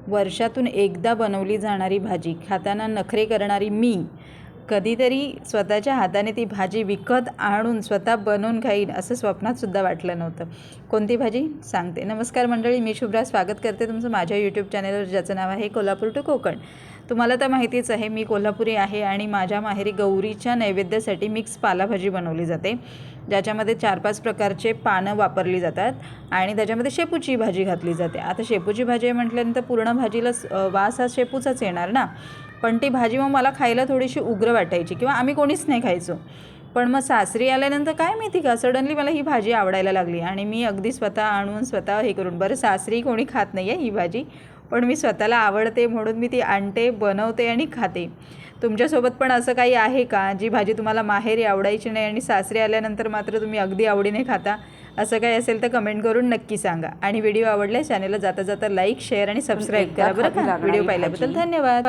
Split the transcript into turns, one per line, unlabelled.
वर्षातून एकदा बनवली जाणारी भाजी खाताना नखरे करणारी मी कधीतरी स्वतःच्या हाताने ती भाजी विकत आणून स्वतः बनवून खाईन असं स्वप्नातसुद्धा वाटलं नव्हतं. कोणती भाजी सांगते. नमस्कार मंडळी, मी शुभ्रा स्वागत करते तुमचं माझ्या यूट्यूब चॅनलवर, ज्याचं नाव आहे कोल्हापूर टू कोकण. तुम्हाला तर माहितीच आहे मी कोल्हापुरी आहे आणि माझ्या माहेरी गौरीच्या नैवेद्यासाठी मिक्स पालेभाजी बनवली जाते, ज्याच्यामध्ये 4-5 प्रकारचे पानं वापरली जातात आणि त्याच्यामध्ये शेपूची भाजी घातली जाते. आता शेपूची भाजी आहे म्हटल्यानंतर पूर्ण भाजीला वास हा शेपूचाच येणार ना, पण ती भाजी मग मला खायला थोडीशी उग्र वाटायची किंवा आम्ही कोणीच नाही खायचो. पण मग सासरी आल्यानंतर काय माहिती का सडनली मला ही भाजी आवडायला लागली आणि मी अगदी स्वतः आणून स्वतः हे करून, बरं सासरी कोणी खात नाही आहे ही भाजी, पण मी स्वतःला आवडते म्हणून मी ती आणते, बनवते आणि खाते. तुमच्यासोबत पण असं काही आहे का जी भाजी तुम्हाला माहेरी आवडायची नाही आणि सासरी आल्यानंतर मात्र तुम्ही अगदी आवडीने खाता? असं काही असेल तर कमेंट करून नक्की सांगा. आणि व्हिडिओ आवडल्यास चॅनलला जाता जाता लाईक, शेअर आणि सबस्क्राईब करा बरं का. व्हिडिओ पाहिल्याबद्दल धन्यवाद.